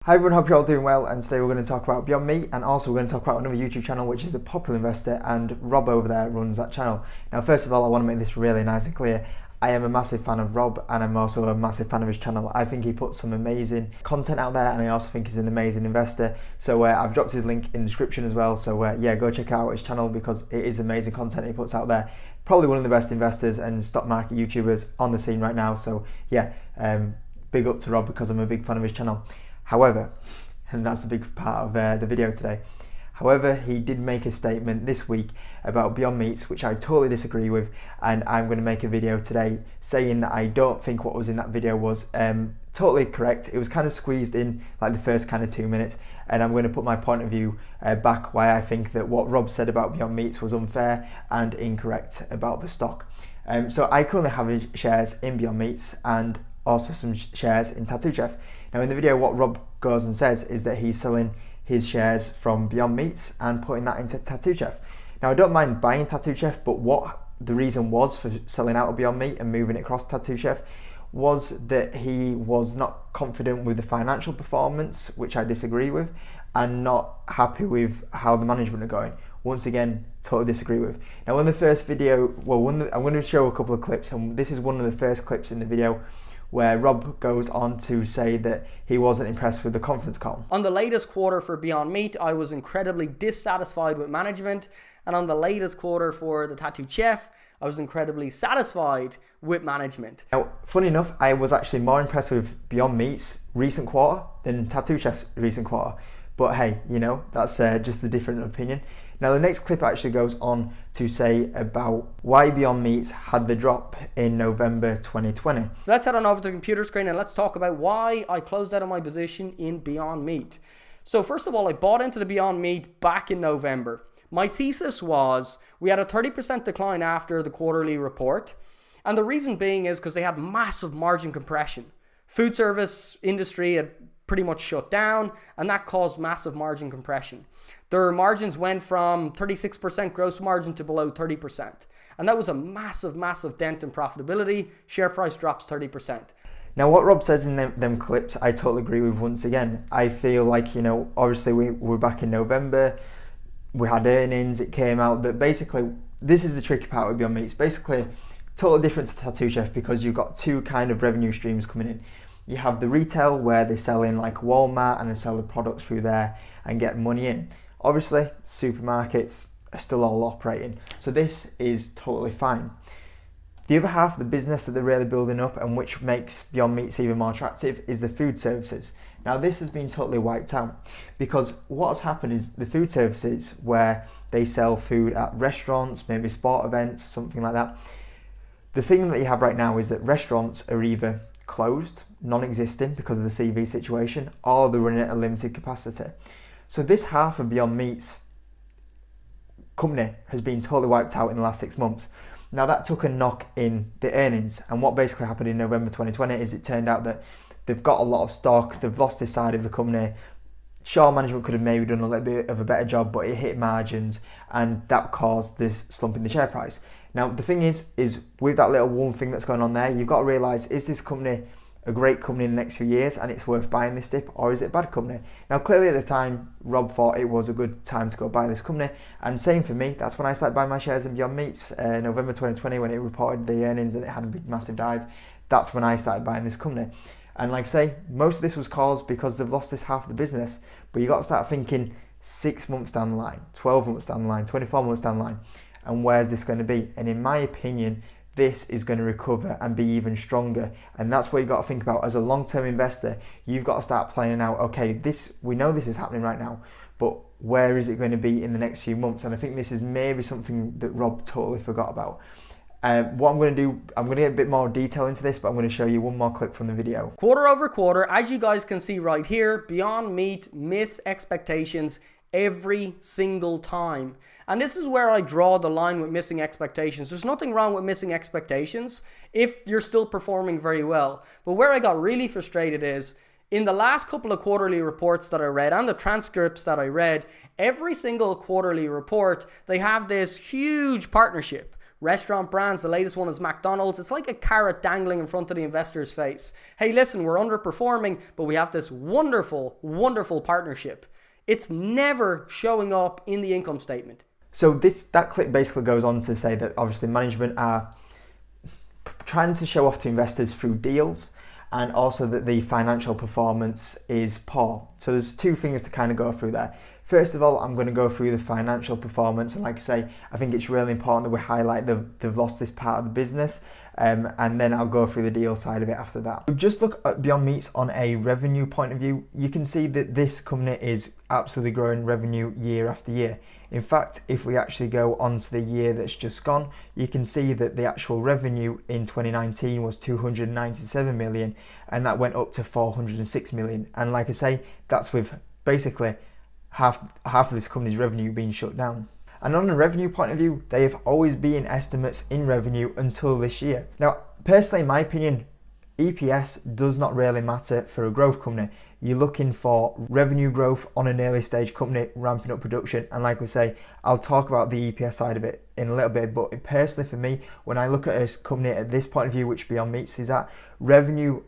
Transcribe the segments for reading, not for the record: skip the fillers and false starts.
Hi everyone, hope you're all doing well, and today we're going to talk about Beyond Meat, and also we're going to talk about another YouTube channel which is The Popular Investor, and Rob over there runs that channel. Now first of all, I want to make this really nice and clear. I am a massive fan of Rob, and I'm also a massive fan of his channel. I think he puts some amazing content out there, and I also think he's an amazing investor. So I've dropped his link in the description as well, so yeah, go check out his channel because it is amazing content he puts out there. Probably one of the best investors and stock market YouTubers on the scene right now, so yeah, big up to Rob because I'm a big fan of his channel. However, and that's the big part of the video today, however, he did make a statement this week about Beyond Meats, which I totally disagree with, and I'm going to make a video today saying that I don't think what was in that video was totally correct. It was kind of squeezed in like the first kind of 2 minutes, and I'm going to put my point of view back why I think that what Rob said about Beyond Meats was unfair and incorrect about the stock. So I currently have shares in Beyond Meats and also some shares in Tattoo Chef. Now in the video, what Rob goes and says is that he's selling his shares from Beyond Meats and putting that into Tattoo Chef. Now I don't mind buying Tattoo Chef, but what the reason was for selling out of Beyond Meat and moving it across to Tattoo Chef was that he was not confident with the financial performance, which I disagree with, and not happy with how the management are going. Once again, totally disagree with. Now in the first video, I'm going to show a couple of clips, and this is one of the first clips in the video where Rob goes on to say that he wasn't impressed with the conference call. On the latest quarter for Beyond Meat, I was incredibly dissatisfied with management, and on the latest quarter for the Tattoo Chef, I was incredibly satisfied with management. Now, funny enough, I was actually more impressed with Beyond Meat's recent quarter than Tattoo Chef's recent quarter. But hey, you know, that's just a different opinion. Now the next clip actually goes on to say about why Beyond Meat had the drop in November 2020. So let's head on over to the computer screen and let's talk about why I closed out of my position in Beyond Meat. So first of all, I bought into the Beyond Meat back in November. My thesis was we had a 30% decline after the quarterly report. And the reason being is because they had massive margin compression. Food service industry had pretty much shut down, and that caused massive margin compression. Their margins went from 36% gross margin to below 30%. And that was a massive, massive dent in profitability. Share price drops 30%. Now what Rob says in them clips, I totally agree with once again. I feel like, you know, obviously we're back in November, we had earnings, it came out that basically, this is the tricky part with Beyond Meat. It's basically totally different to Tattoo Chef because you've got two kind of revenue streams coming in. You have the retail where they sell in like Walmart and they sell the products through there and get money in. Obviously, supermarkets are still all operating. So this is totally fine. The other half of the business that they're really building up and which makes Beyond Meats even more attractive is the food services. Now this has been totally wiped out because what has happened is the food services where they sell food at restaurants, maybe sport events, something like that. The thing that you have right now is that restaurants are either closed, non-existent because of the CV situation, or they're running at a limited capacity. So this half of Beyond Meat's company has been totally wiped out in the last 6 months. Now that took a knock in the earnings, and what basically happened in November 2020 is it turned out that they've got a lot of stock, they've lost this side of the company. Sure, management could have maybe done a little bit of a better job, but it hit margins and that caused this slump in the share price. Now the thing is with that little one thing that's going on there, you've got to realise, is this company a great company in the next few years and it's worth buying this dip, or is it a bad company? Now clearly at the time, Rob thought it was a good time to go buy this company, and same for me. That's when I started buying my shares in Beyond Meats, November 2020, when it reported the earnings and it had a big massive dive. That's when I started buying this company. And like I say, most of this was caused because they've lost this half of the business, but you got to start thinking 6 months down the line, 12 months down the line, 24 months down the line, and where's this going to be? And in my opinion, this is going to recover and be even stronger. And that's what you've got to think about as a long-term investor. You've got to start planning out, okay, we know this is happening right now, but where is it going to be in the next few months? And I think this is maybe something that Rob totally forgot about. What I'm going to do, I'm going to get a bit more detail into this, but I'm going to show you one more clip from the video. Quarter over quarter, as you guys can see right here, Beyond Meat miss expectations every single time. And this is where I draw the line with missing expectations. There's nothing wrong with missing expectations if you're still performing very well. But where I got really frustrated is in the last couple of quarterly reports that I read and the transcripts that I read, every single quarterly report, they have this huge partnership Restaurant brands, the latest one is McDonald's. It's like a carrot dangling in front of the investor's face. Hey, listen, we're underperforming, but we have this wonderful, wonderful partnership. It's never showing up in the income statement. So that clip basically goes on to say that obviously management are trying to show off to investors through deals, and also that the financial performance is poor. So there's two things to kind of go through there. First of all, I'm going to go through the financial performance, and like I say, I think it's really important that we highlight they've lost this part of the business, and then I'll go through the deal side of it after that. So just look at Beyond Meats on a revenue point of view. You can see that this company is absolutely growing revenue year after year. In fact, if we actually go on to the year that's just gone, you can see that the actual revenue in 2019 was 297 million, and that went up to 406 million. And like I say, that's with basically half of this company's revenue being shut down. And on a revenue point of view, they have always been estimates in revenue until this year. Now, personally, in my opinion, EPS does not really matter for a growth company. You're looking for revenue growth on an early stage company ramping up production, and like we say, I'll talk about the EPS side of it in a little bit, but personally for me, when I look at a company at this point of view, which Beyond Meats is at, revenue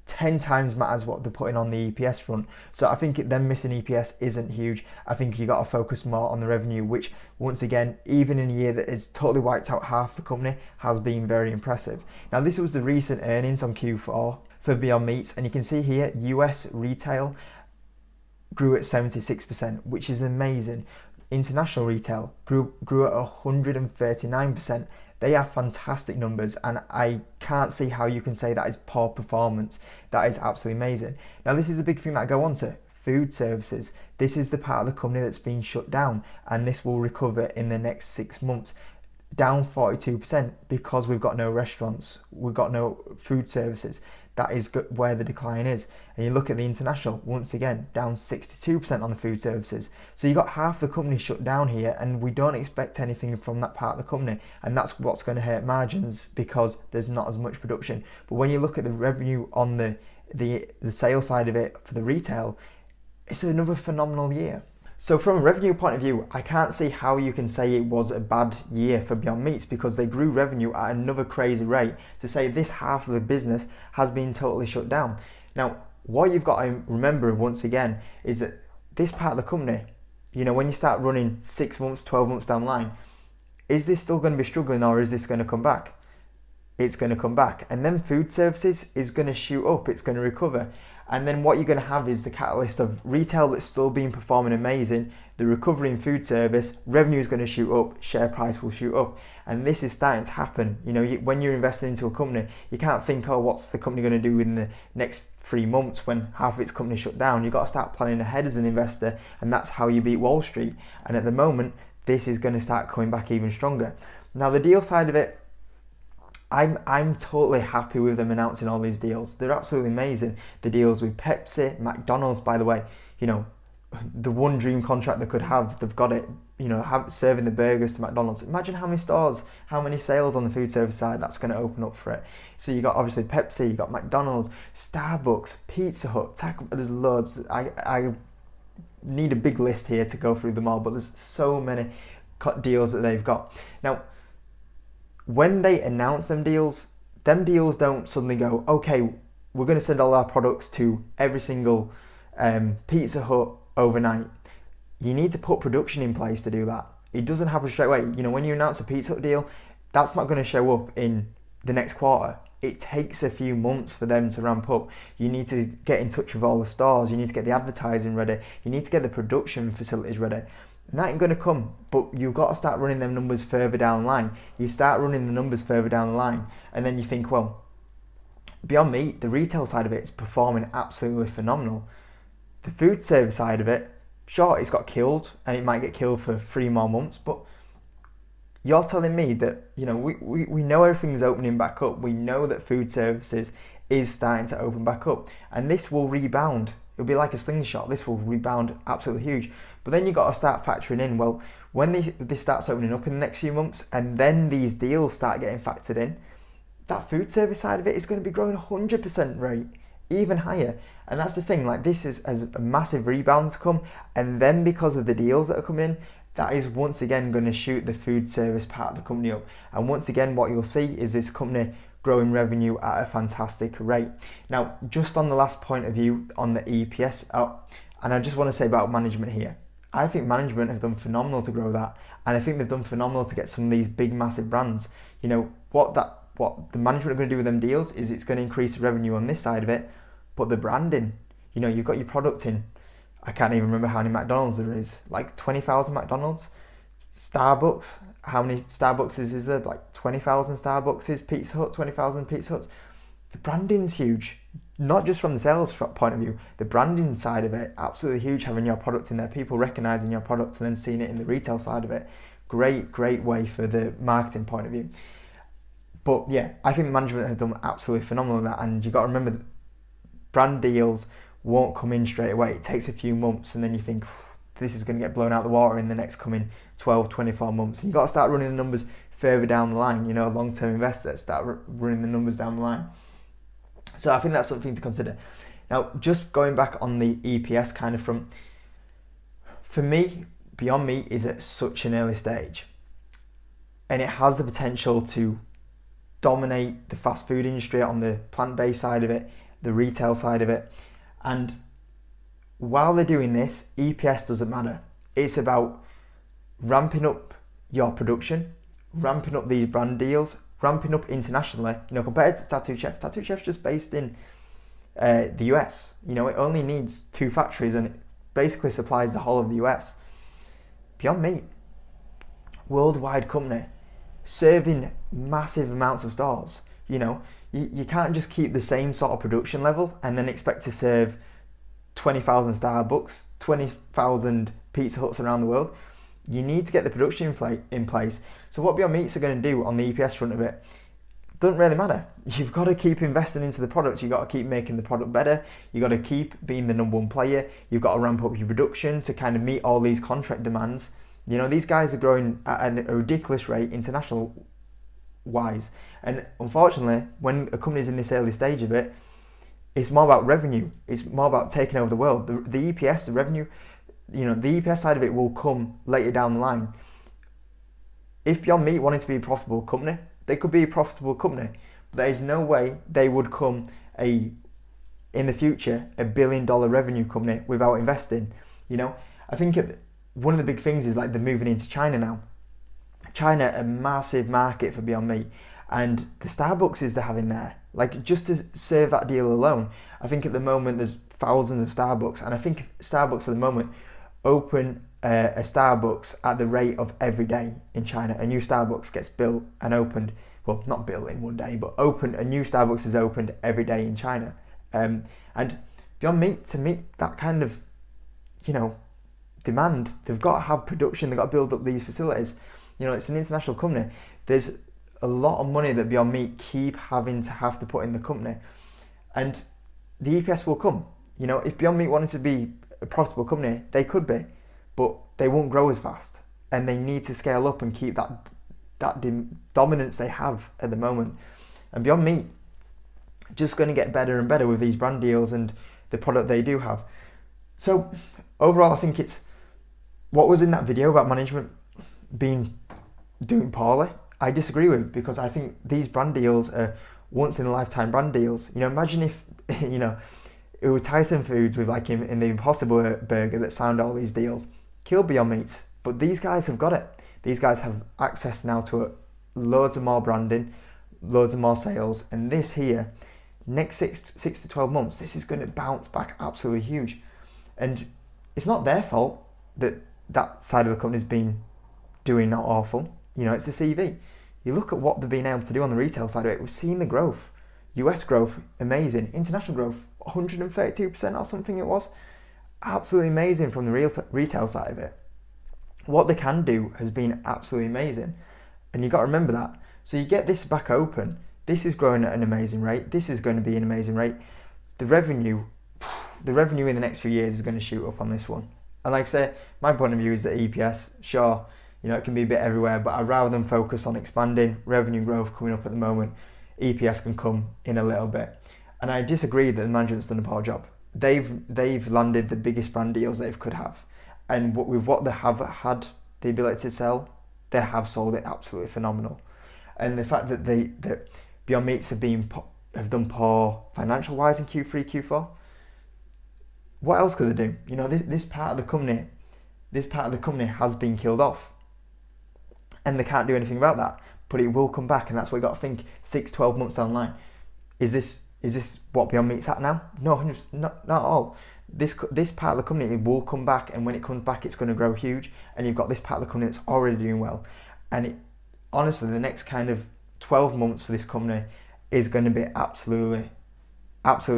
10 times matters what they're putting on the EPS front. So I think them missing EPS isn't huge. I think you got to focus more on the revenue, which once again, even in a year that has totally wiped out half the company, has been very impressive. Now this was the recent earnings on Q4 for Beyond Meats, and you can see here US retail grew at 76%, which is amazing. International retail grew at 139%. They are fantastic numbers, and I can't see how you can say that is poor performance. That is absolutely amazing. Now this is a big thing that I go on to. Food services. This is the part of the company that's been shut down, and this will recover in the next 6 months. Down 42% because we've got no restaurants, we've got no food services. That is where the decline is. And you look at the international, once again, down 62% on the food services. So you got half the company shut down here, and we don't expect anything from that part of the company. And that's what's going to hurt margins because there's not as much production. But when you look at the revenue on the sales side of it for the retail, it's another phenomenal year. So from a revenue point of view, I can't see how you can say it was a bad year for Beyond Meats because they grew revenue at another crazy rate. To say this half of the business has been totally shut down. Now, what you've got to remember once again is that this part of the company, you know, when you start running 6 months, 12 months down the line, is this still going to be struggling or is this going to come back? It's going to come back. And then food services is going to shoot up, it's going to recover. And then what you're going to have is the catalyst of retail that's still been performing amazing, the recovery in food service, revenue is going to shoot up, share price will shoot up. And this is starting to happen. You know, when you're investing into a company, you can't think, oh, what's the company going to do in the next 3 months when half of its company shut down? You've got to start planning ahead as an investor, and that's how you beat Wall Street. And at the moment, this is going to start coming back even stronger. Now, the deal side of it, I'm totally happy with them announcing all these deals. They're absolutely amazing. The deals with Pepsi, McDonald's, by the way, you know, the one dream contract they could have, they've got it, you know, serving the burgers to McDonald's. Imagine how many stores, how many sales on the food service side that's going to open up for it. So you got obviously Pepsi, you got McDonald's, Starbucks, Pizza Hut, there's loads. I need a big list here to go through them all, but there's so many deals that they've got. Now, when they announce them deals don't suddenly go, okay, we're going to send all our products to every single Pizza Hut overnight. You need to put production in place to do that. It doesn't happen straight away. You know, when you announce a Pizza Hut deal, that's not going to show up in the next quarter. It takes a few months for them to ramp up. You need to get in touch with all the stores. You need to get the advertising ready. You need to get the production facilities ready. And that ain't going to come, but you've got to start running them numbers further down the line. You start running the numbers further down the line, and then you think, well, Beyond Meat, the retail side of it is performing absolutely phenomenal. The food service side of it, sure, it's got killed, and it might get killed for 3 more months, but you're telling me that, you know, we know everything's opening back up. We know that food services is starting to open back up, and this will rebound. It'll be like a slingshot. This will rebound absolutely huge. But then you've got to start factoring in, well, when this starts opening up in the next few months, and then these deals start getting factored in, that food service side of it is going to be growing 100% rate, even higher. And that's the thing, like this is as a massive rebound to come, and then because of the deals that are coming in, that is once again going to shoot the food service part of the company up. And once again, what you'll see is this company growing revenue at a fantastic rate. Now, just on the last point of view on the EPS, and I just want to say about management here. I think management have done phenomenal to grow that, and I think they've done phenomenal to get some of these big, massive brands. You know, what the management are going to do with them deals is it's going to increase the revenue on this side of it, but the branding, you know, you've got your product in, I can't even remember how many McDonald's there is, like 20,000 McDonald's. Starbucks, how many Starbucks is there? Like 20,000 Starbucks. Pizza Hut, 20,000 Pizza Huts. The branding's huge, not just from the sales point of view. The branding side of it, absolutely huge, having your product in there, people recognizing your product and then seeing it in the retail side of it. Great way for the marketing point of view. But yeah, I think management have done absolutely phenomenal in that, and you've got to remember that brand deals won't come in straight away. It takes a few months, and then you think this is going to get blown out of the water in the next coming 12, 24 months. And you've got to start running the numbers further down the line. You know, long-term investors start running the numbers down the line. So I think that's something to consider. Now, just going back on the EPS kind of front, for me, Beyond Meat is at such an early stage, and it has the potential to dominate the fast food industry on the plant-based side of it, the retail side of it. And while they're doing this, EPS doesn't matter. It's about ramping up your production, ramping up these brand deals, ramping up internationally. You know, compared to Tattoo Chef, Tattoo Chef's just based in the US. You know, it only needs 2 factories and it basically supplies the whole of the US. Beyond Meat, worldwide company, serving massive amounts of stores. You know, you can't just keep the same sort of production level and then expect to serve 20,000 Starbucks, 20,000 Pizza Huts around the world. You need to get the production in place. So what Beyond Meats are going to do on the EPS front of it doesn't really matter. You've got to keep investing into the product. You've got to keep making the product better. You've got to keep being the number one player. You've got to ramp up your production to kind of meet all these contract demands. You know, these guys are growing at a ridiculous rate international wise. And unfortunately, when a company's in this early stage of it, it's more about revenue. It's more about taking over the world. The EPS, the revenue, you know, the EPS side of it will come later down the line. If Beyond Meat wanted to be a profitable company, they could be a profitable company. But there is no way they would come in the future, $1 billion revenue company without investing. You know, I think one of the big things is like they're moving into China now. China, a massive market for Beyond Meat. And the Starbucks they have in there, like just to serve that deal alone, I think at the moment there's thousands of Starbucks. And I think Starbucks at the moment open a Starbucks at the rate of every day in China. A new Starbucks gets built and opened, well, not built in one day, but a new Starbucks is opened every day in China. And Beyond Meat, to meet that kind of, you know, demand, they've got to have production, they've got to build up these facilities. You know, it's an international company. There's a lot of money that Beyond Meat keep having to have to put in the company. And the EPS will come. You know, if Beyond Meat wanted to be a profitable company, they could be, but they won't grow as fast. And they need to scale up and keep that dominance they have at the moment. And Beyond Meat, just going to get better and better with these brand deals and the product they do have. So overall, I think it's what was in that video about management doing poorly, I disagree with, because I think these brand deals are once in a lifetime brand deals. You know, imagine if, you know, it was Tyson Foods with like in the Impossible Burger that signed all these deals, killed Beyond Meat. But these guys have got it. These guys have access now to loads of more branding, loads of more sales, and this here, next 6 to 12 months, this is going to bounce back absolutely huge. And it's not their fault that side of the company's been doing not awful. You know, it's the CV. You look at what they've been able to do on the retail side of it. We've seen the growth. US growth, amazing. International growth, 132% or something it was. Absolutely amazing from the retail side of it. What they can do has been absolutely amazing. And you've got to remember that. So you get this back open. This is growing at an amazing rate. This is going to be an amazing rate. The revenue in the next few years is going to shoot up on this one. And like I say, my point of view is that EPS, sure, you know, it can be a bit everywhere, but I'd rather than focus on expanding, revenue growth coming up at the moment, EPS can come in a little bit. And I disagree that the management's done a poor job. They've landed the biggest brand deals they could have. And with what they have had, the ability to sell, they have sold it absolutely phenomenal. And the fact that that Beyond Meats have done poor financial wise in Q3, Q4, what else could they do? You know, this part of the company has been killed off, and they can't do anything about that. But it will come back, and that's what you got to think. 6-12 months down the line, is this what Beyond Meat's at now? No, not at all. This part of the company, it will come back, and when it comes back, it's going to grow huge. And you've got this part of the company that's already doing well. And honestly, the next kind of 12 months for this company is going to be absolutely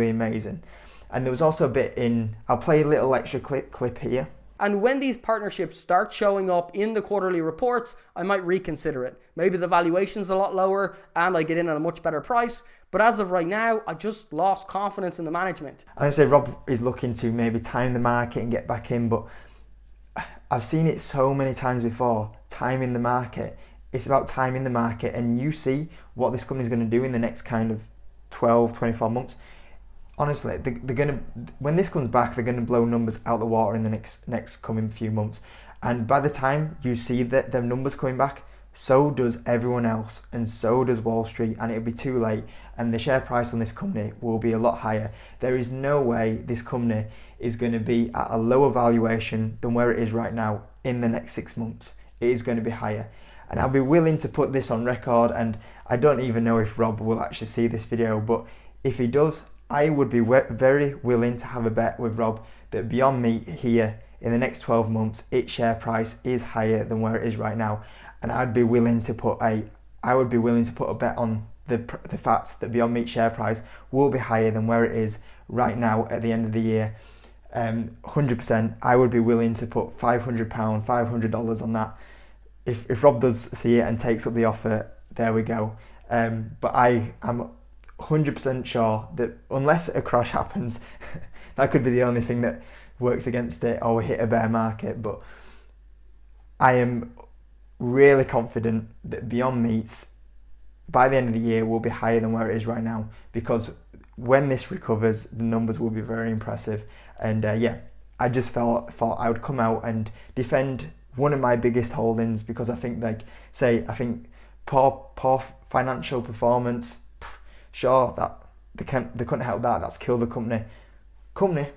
amazing. And there was also a bit in, I'll play a little extra clip here. And when these partnerships start showing up in the quarterly reports, I might reconsider it. Maybe the valuation's a lot lower and I get in at a much better price. But as of right now, I just lost confidence in the management. I say Rob is looking to maybe time the market and get back in, but I've seen it so many times before. Timing the market. It's about timing the market, and you see what this company's going to do in the next kind of 12, 24 months. Honestly, they're going to, when this comes back, they're going to blow numbers out the water in the next coming few months. And by the time you see that their numbers coming back, so does everyone else, and so does Wall Street, and it'll be too late, and the share price on this company will be a lot higher. There is no way this company is going to be at a lower valuation than where it is right now in the next 6 months. It is going to be higher. And I'll be willing to put this on record, and I don't even know if Rob will actually see this video, but if he does, I would be very willing to have a bet with Rob that Beyond Meat here in the next 12 months, its share price is higher than where it is right now. And I'd be willing to put a bet on the fact that Beyond Meat share price will be higher than where it is right now at the end of the year. 100%, I would be willing to put £500, $500 on that. If Rob does see it and takes up the offer, there we go. But I am 100% sure that unless a crash happens, that could be the only thing that works against it, or we hit a bear market. But I am really confident that Beyond Meats by the end of the year will be higher than where it is right now, because when this recovers, the numbers will be very impressive. And I just thought I would come out and defend one of my biggest holdings, because I think I think poor financial performance, sure, that they couldn't help that. That's killed the company.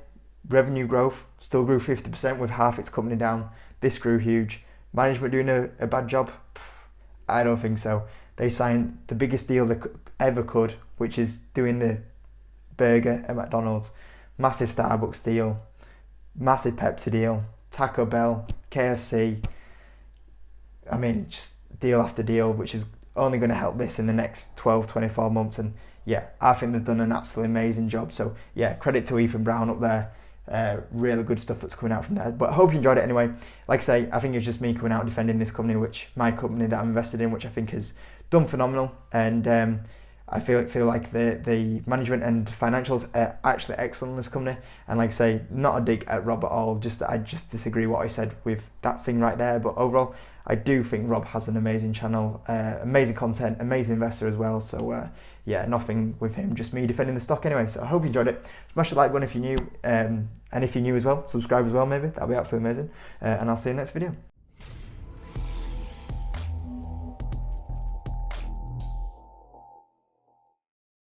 Revenue growth still grew 50% with half its company down. This grew huge. Management doing a bad job? I don't think so. They signed the biggest deal they ever could, which is doing the burger at McDonald's. Massive Starbucks deal. Massive Pepsi deal. Taco Bell, KFC. I mean, just deal after deal, which is only going to help this in the next 12, 24 months. And yeah, I think they've done an absolutely amazing job. So yeah, credit to Ethan Brown up there. Really good stuff that's coming out from there. But I hope you enjoyed it anyway. Like I say, I think it's just me coming out defending this company, my company that I'm invested in, which I think has done phenomenal. And I feel like the management and financials are actually excellent in this company. And like I say, not a dig at Rob at all. I just disagree what I said with that thing right there. But overall, I do think Rob has an amazing channel, amazing content, amazing investor as well. So yeah, nothing with him, just me defending the stock anyway. So I hope you enjoyed it. Smash the like button if you're new, and if you're new as well, subscribe as well maybe. That'll be absolutely amazing. And I'll see you in the next video.